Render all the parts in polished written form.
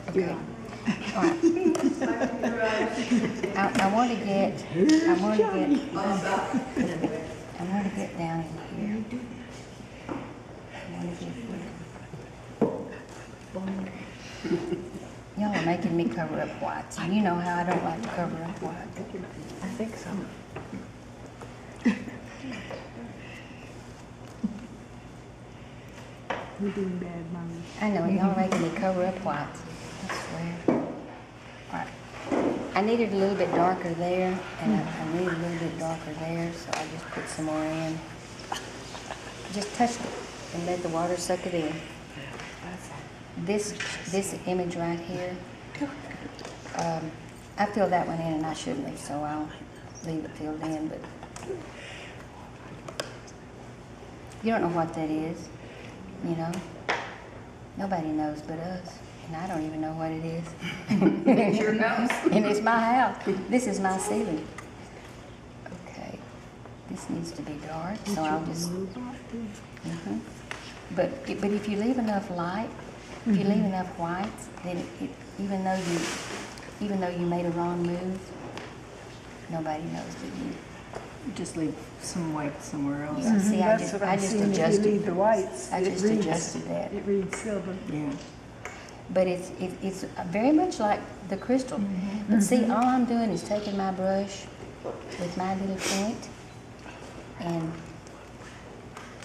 Okay. All right. I want to get down in here. Y'all are making me cover up whites. And you know how I don't like to cover up whites. I think so. You're doing bad, Mommy. I know, y'all are making me cover up whites. I swear. All right. I needed a little bit darker there, and I need a little bit darker there, so I just put some more in. Just touched it and let the water suck it in. This image right here, I filled that one in and I shouldn't have, so I'll leave it filled in, but you don't know what that is, you know? Nobody knows but us, and I don't even know what it is. It's your nose. And it's my house. This is my ceiling. Okay, this needs to be dark, so I'll just. But if you leave enough light, if you leave enough whites, then even though you made a wrong move, nobody knows but you. Just leave some white somewhere else. Yeah, see, I That's just what I'm seeing. If adjusted. you leave the whites, I it just reads- adjusted that. It reads silver. Yeah. But it's very much like the crystal. But see, all I'm doing is taking my brush with my little point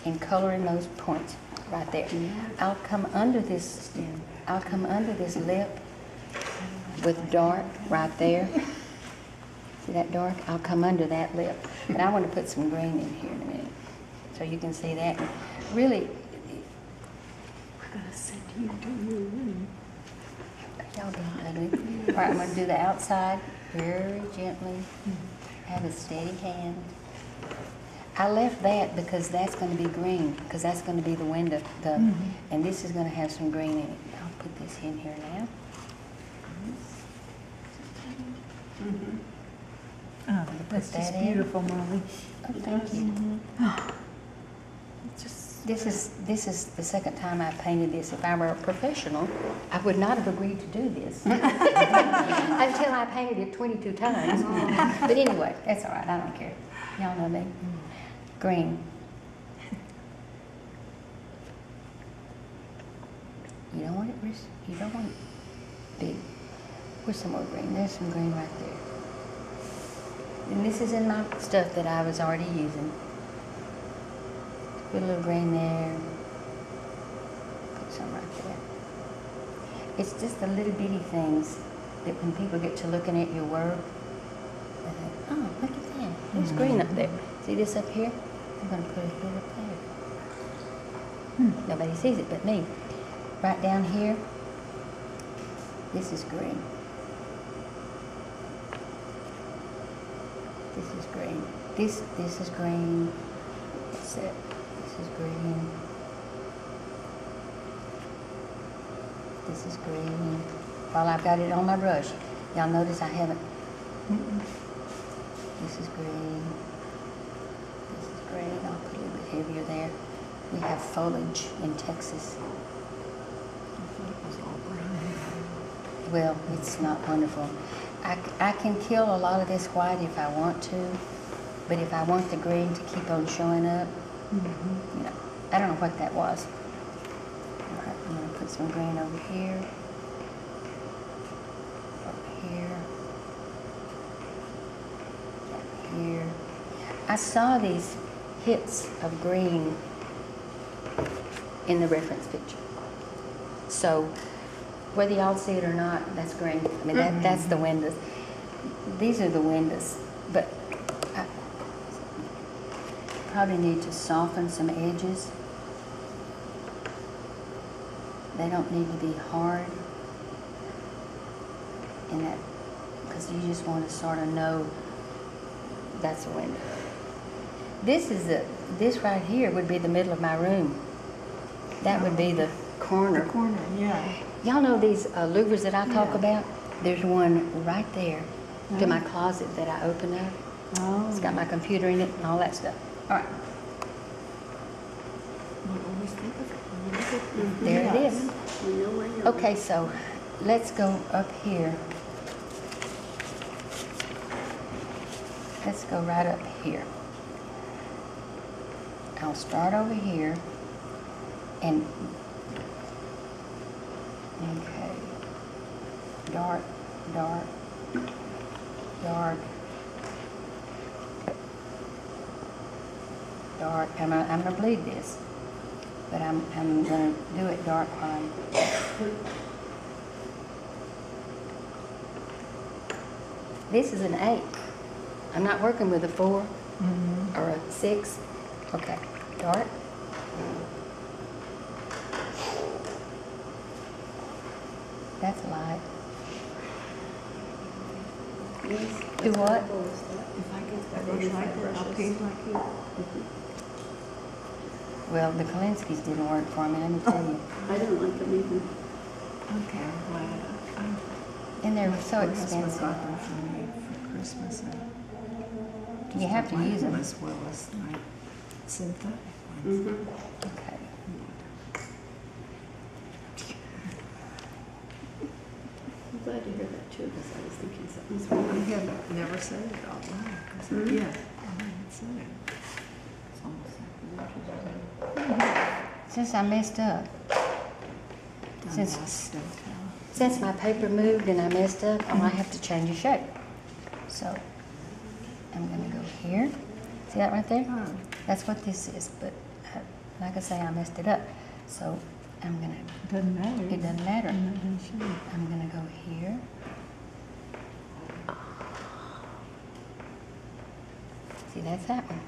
and coloring those points right there. I'll come under this lip with dark right there. See that dark? I'll come under that lip. But I want to put some green in here in a minute, so you can see that. Really, We're gonna send you to your room. y'all being ugly. All right, I'm going to do the outside very gently. Have a steady hand. I left that because that's going to be green, because that's going to be the window. And this is going to have some green in it. I'll put this in here now. Oh, that's that just in. beautiful, Molly. Oh, thank you. This is the second time I've painted this. If I were a professional, I would not have agreed to do this until I painted it 22 times. But anyway, that's all right. I don't care. Y'all know me. Green. You don't want it. You don't want it big. Where's some more green? There's some green right there. And this is in my stuff that I was already using. Put a little green there. Put some right there. It's just the little bitty things that when people get to looking at your work, they think, oh, look at that. There's green up there. See this up here? I'm going to put it up there. Nobody sees it but me. Right down here, this is green. This is green. This is green. What's that? This is green. This is green. While I've got it on my brush, y'all notice I haven't. This is green. This is green. I'll put a little bit heavier there. We have foliage in Texas. Well, it's not wonderful. I can kill a lot of this white if I want to, but if I want the green to keep on showing up, you know, I don't know what that was. All right, I'm going to put some green over here, down here. I saw these hits of green in the reference picture. So whether y'all see it or not, that's green. I mean, that's the windows. These are the windows, but I probably need to soften some edges. They don't need to be hard in that, because you just want to sort of know that's a window. This right here would be the middle of my room. That would be the corner. The corner, yeah. Y'all know these louvers that I talk about? There's one right there to my closet that I open up. Oh. It's got my computer in it and all that stuff. All right, there it is. Okay, so let's go up here. Let's go right up here. I'll start over here and, okay, dark, dark, dark, dark. I'm gonna bleed this, but I'm gonna do it dark white. This is an 8. I'm not working with a 4 or a 6. Okay, dark. That's light. Yes. Do what? If I get That that, looks maybe like five it. I'll brushes. paint like you. Well, the Kalinskis didn't work for me, let me tell you. I don't like them either. Okay, I'm glad. And they're so My husband expensive. got them for me for Christmas. And You have to like use them. as well as my synthetic ones. Mm-hmm. Okay. I'm glad to hear that too, because I was thinking something's I wrong. have never said it out loud. I said, Mhm. yeah, I haven't said it. It's almost like Since I messed up, Since- since my paper moved and I messed up, I might have to change the shape. So, I'm gonna go here. See that right there? That's what this is, but like I say, I messed it up. So, I'm gonna, Doesn't matter. it doesn't matter. I'm not gonna show you. I'm gonna go here. See, that's happening.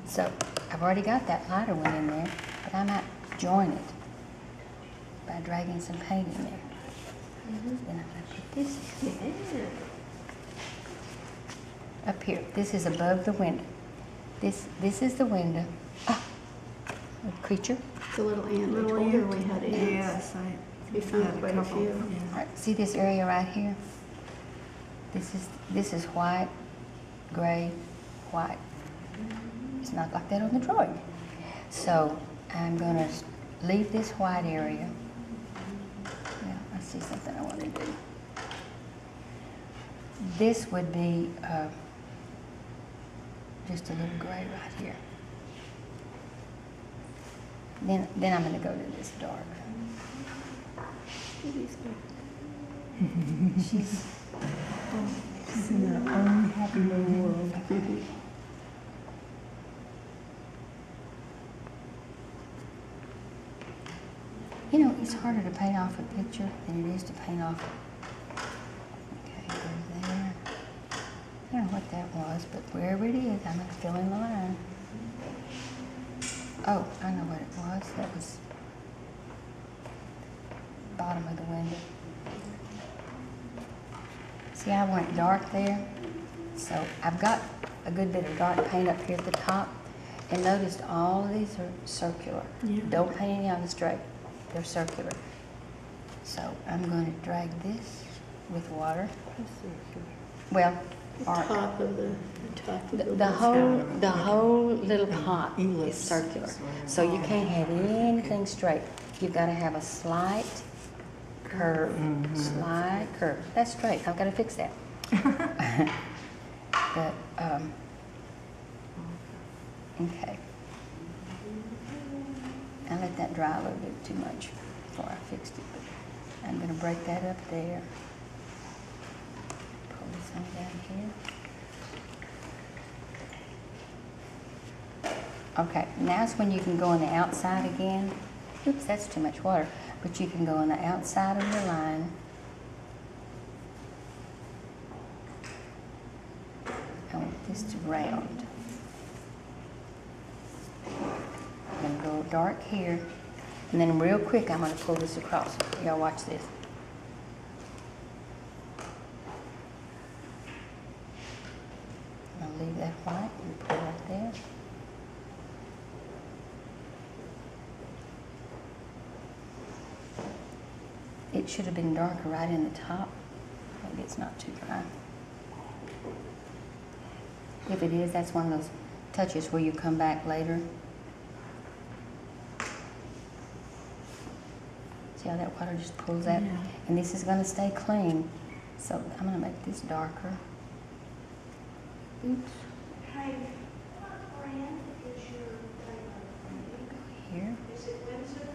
So, I've already got that lighter one in there, but I might join it by dragging some paint in there. Then I'm gonna put this up here. This is above the window. This is the window. Ah, a creature. The little ant, I Little told her ant. we had ants. Yes, We found had quite a couple, few. yeah. All right, see this area right here? This is white, gray, white. It's not like that on the drawing. So I'm gonna leave this white area. Yeah, I see something I want to do. This would be just a little gray right here. Then I'm gonna go to this dark. She's in her own happy little world. You know, it's harder to paint off a picture than it is to paint off. Okay, go there. I don't know what that was, but wherever it is, I'm going to fill in the line. Oh, I know what it was. That was bottom of the window. See, I went dark there. So I've got a good bit of dark paint up here at the top. And notice all of these are circular. Yeah. Don't paint any on the straight. They're circular. So I'm going to drag this with water. Well, The arc. top of the top of the. The whole little pot is Ellipse. circular. So you can't have anything straight. You've got to have a slight curve, slight curve. That's straight. I've got to fix that. But, okay. I let that dry a little bit too much before I fixed it. But I'm going to break that up there. Pull this one down here. Okay, now's when you can go on the outside again. Oops, that's too much water. But you can go on the outside of the line. I want this to round. I'm going to go dark here. And then real quick, I'm going to pull this across. Y'all watch this. I'm going to leave that white and pull right there. It should have been darker right in the top. Maybe it's not too dry. If it is, that's one of those touches where you come back later. See See how that water just pulls out? Yeah. And this is gonna stay clean. So I'm gonna make this darker. Oops. Hey, what brand is your Here. Is it Windsor?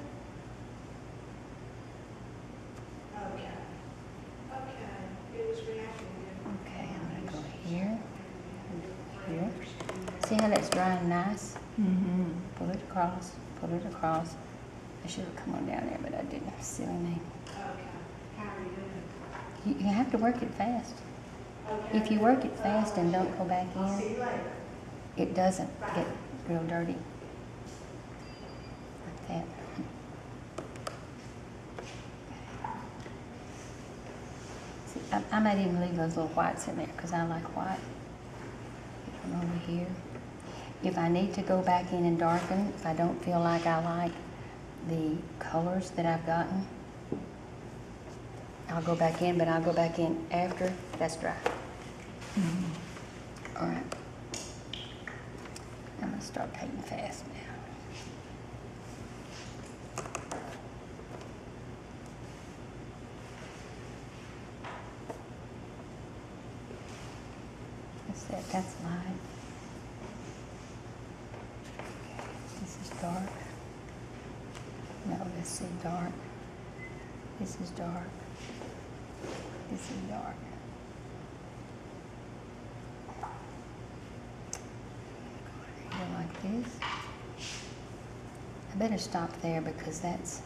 Okay. Okay. It was reacting. Okay, I'm gonna go here. Here. See how that's drying nice? Mm-hmm. Pull it across, pull it across. I should have come on down there, but I didn't. Silly me. Okay. How are you doing? You have to work it fast. Okay. If you work it fast and don't go back I'll see in, you later. it doesn't get real dirty. Like that. See, I might even leave those little whites in there because I like white. Get one over here. If I need to go back in and darken, if I don't feel like I like the colors that I've gotten, I'll go back in, but I'll go back in after that's dry. All right. I'm gonna start painting fast now. That's it, that's light. Okay, this is dark. No, let's see, dark. This is dark. This is dark. Go here like this. I better stop there because that's,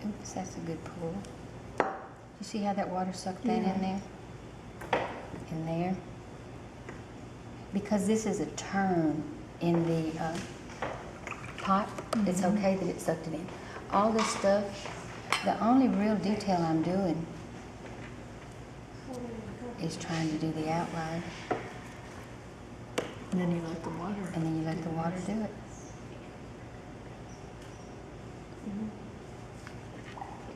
oops, that's a good pull. You see how that water sucked that in there? In there? Because this is a turn in the pot, it's okay that it sucked it in. All this stuff, the only real detail I'm doing is trying to do the outline, And then you let the water. and then you let the water do it.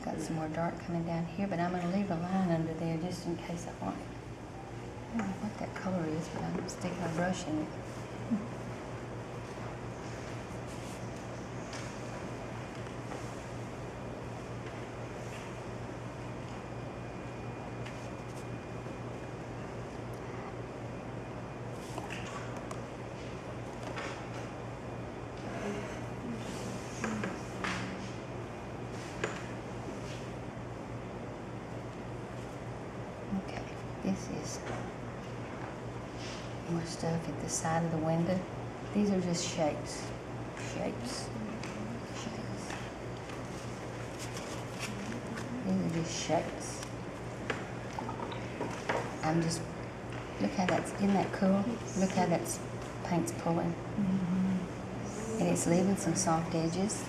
Got some more dark coming down here, but I'm gonna leave a line under there just in case I want it. I don't know what that color is, but I'm sticking a brush in it. Okay, this is more stuff at the side of the window. These are just shapes, shapes, shapes. These are just shapes. I'm just, look how that's, isn't that cool? Look how that's paint's pulling. And it's leaving some soft edges.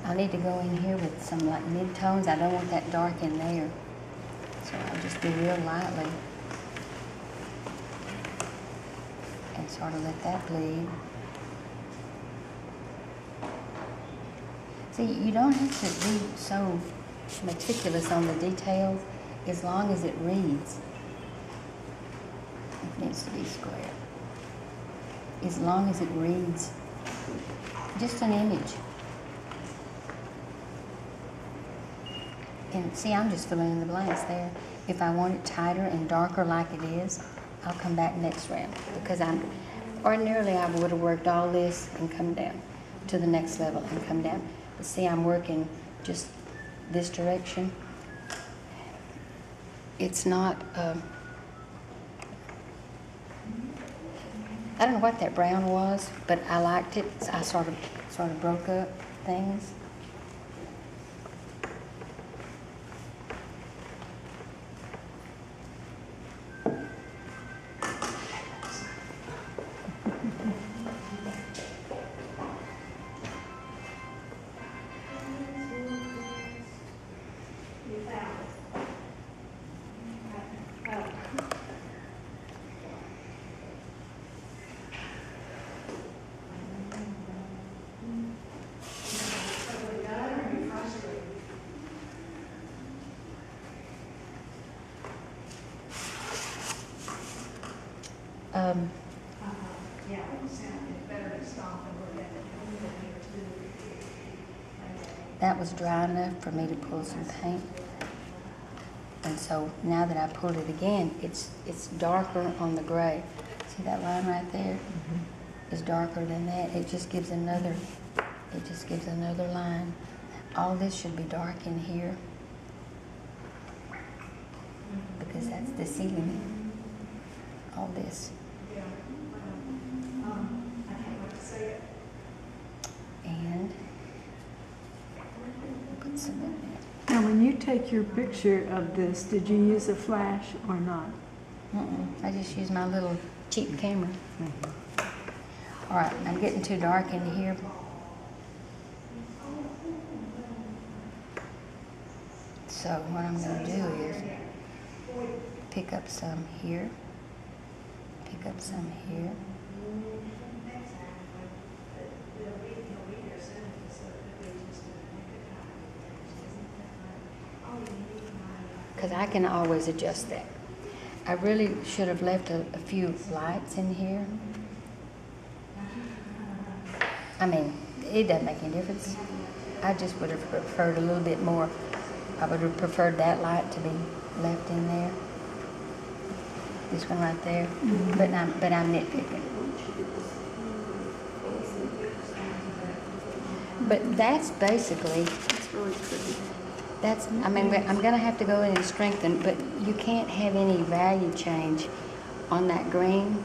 I need to go in here with some like mid-tones. I don't want that dark in there. So I'll just do real lightly. And sort of let that bleed. See, you don't have to be so meticulous on the details as long as it reads. It needs to be square. As long as it reads. Just an image. And see, I'm just filling in the blanks there. If I want it tighter and darker like it is, I'll come back next round. Because ordinarily I would have worked all this and come down to the next level and come down. But see, I'm working just this direction. It's not, I don't know what that brown was, but I liked it. I sort of broke up things. Um, that was dry enough for me to pull some paint. And so now that I pulled it again, it's darker on the gray. See that line right there? Is darker than that. It just gives another line. All this should be dark in here because that's the ceiling. All this. And put some in there. Now, when you take your picture of this, did you use a flash or not? I just use my little cheap camera. All right, I'm getting too dark in here. So what I'm going to do is pick up some here, pick up some here. Because I can always adjust that. I really should have left a few lights in here. I mean, it doesn't make any difference. I just would have preferred a little bit more. I would have preferred that light to be left in there. This one right there. But I'm nitpicking. But that's basically. It's really pretty. I mean, I'm going to have to go in and strengthen, but you can't have any value change on that green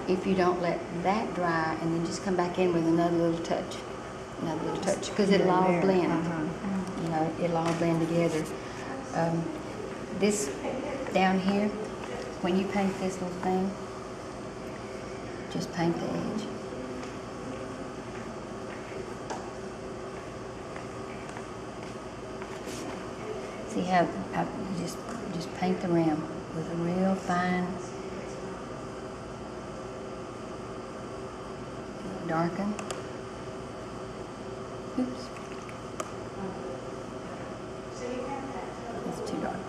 if you don't let that dry and then just come back in with another little touch, because it'll all blend. You know, it'll all blend together. This down here, when you paint this little thing, just paint the edge. See how I just paint the rim with a real fine darken. Oops. It's too dark.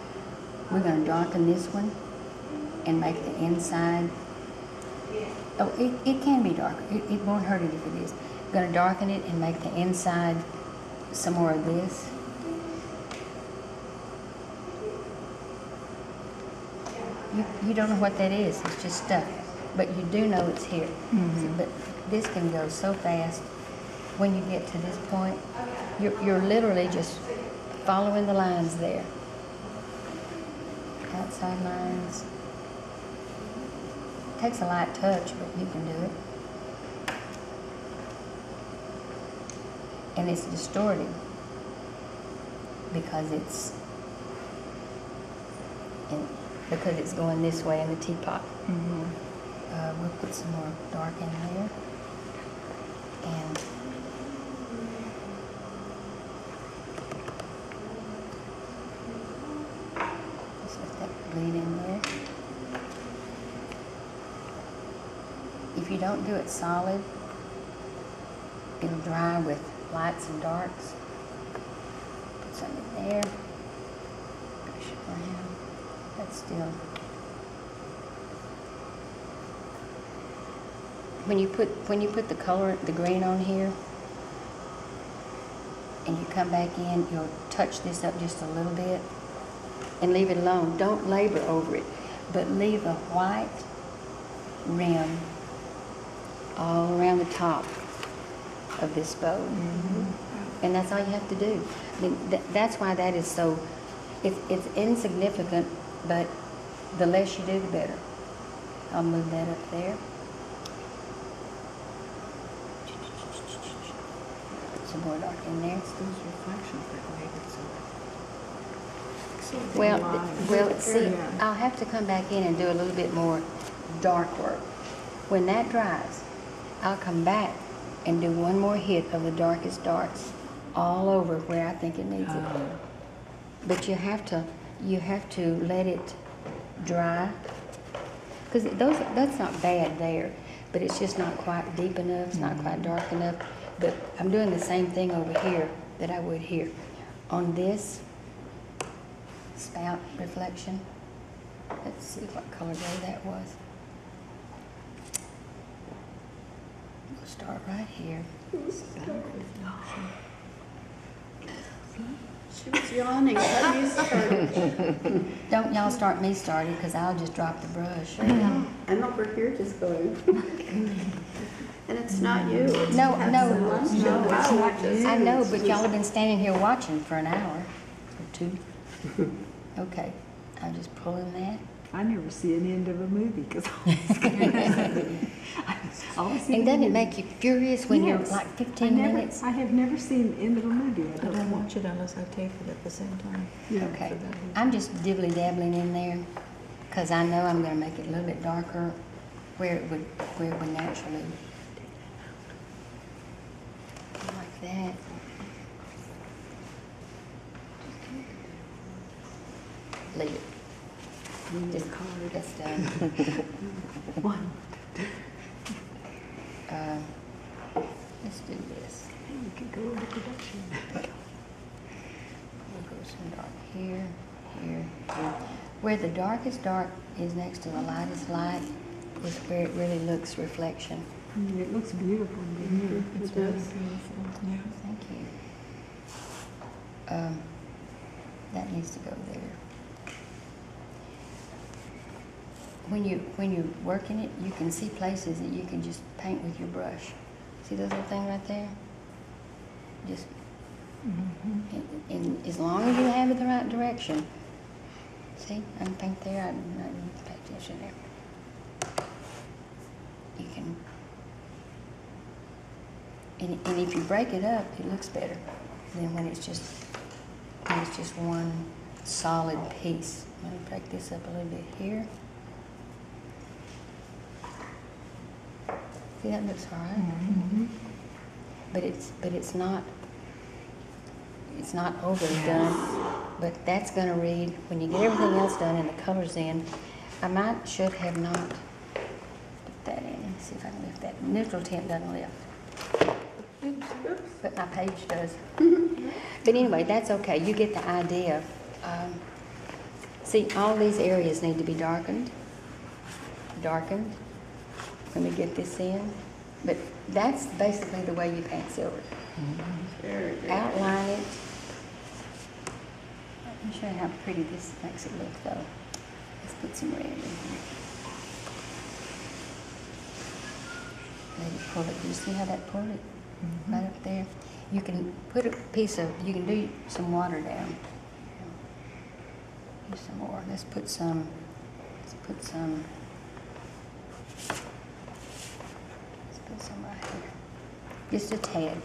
We're going to darken this one and make the inside. Oh, it can be darker. It won't hurt it if it is. We're going to darken it and make the inside some more of this. You don't know what that is. It's just stuff. But you do know it's here. But this can go so fast. When you get to this point, you're literally just following the lines there. Outside lines. Takes a light touch, but you can do it. And it's distorted because it's going this way in the teapot. We'll put some more dark in there. And just let that bleed in there. If you don't do it solid, it'll dry with lights and darks. Put some in there. Push it around. That's still. When you put the color, the green on here, and you come back in, you'll touch this up just a little bit and leave it alone. Don't labor over it, but leave a white rim all around the top of this bow. And that's all you have to do. I mean, that's why that is so, it's insignificant, but the less you do, the better. I'll move that up there. Some more dark in there. It's those reflections that make it so. Well, see, I'll have to come back in and do a little bit more dark work. When that dries, I'll come back and do one more hit of the darkest darks all over where I think it needs it. But you have to let it dry, because that's not bad there, but it's just not quite deep enough. It's not quite dark enough. But I'm doing the same thing over here that I would here. On this spout reflection, let's see what color gray that was. Start right here. She was yawning. Let me start. Don't y'all start me started, because I'll just drop the brush. I'm over here just going. And it's not you. It's No, Pets no, and Lunch. no, it's Wow, not just- I know, but y'all have been standing here watching for an hour or two. Okay, I'm just pulling that. I never see an end of a movie because I always see And the doesn't it end. make you furious when you're Yes. like 15 minutes? I have never seen the end of a movie. I don't watch it unless I tape it at the same time. Yeah. Okay, I'm just dibbly dabbling in there because I know I'm going to make it a little bit darker where it would naturally. Like that. Leave it. Just that's done. One. Let's do this. We could go into production. We'll go some dark here, here, here. Where the darkest dark is next to the lightest light is where it really looks reflection. It looks beautiful. doesn't it? It does. Yeah. Thank you. That needs to go there. When you're working it, you can see places that you can just paint with your brush. See those little thing right there? Just, and as long as you have it the right direction. See, I can paint there, I didn't pay attention there. You can, and if you break it up, it looks better than when it's just one solid piece. Let me break this up a little bit here. See, that looks all right. But it's not overly done. But that's going to read when you get everything else done and the colors in. I should have not put that in. Let me see if I can lift that. Neutral tint doesn't lift, but my page does. But anyway, that's okay. You get the idea. See, all these areas need to be darkened. Darkened. Let me get this in. But that's basically the way you paint silver. Very good. Outline it. Let me show you how pretty this makes it look, though. Let's put some red in here. Let it pull it. Do you see how that pulled it? Right up there. You can put a piece of, you can do some water down. Do some more. Let's put some right here. Just a tad.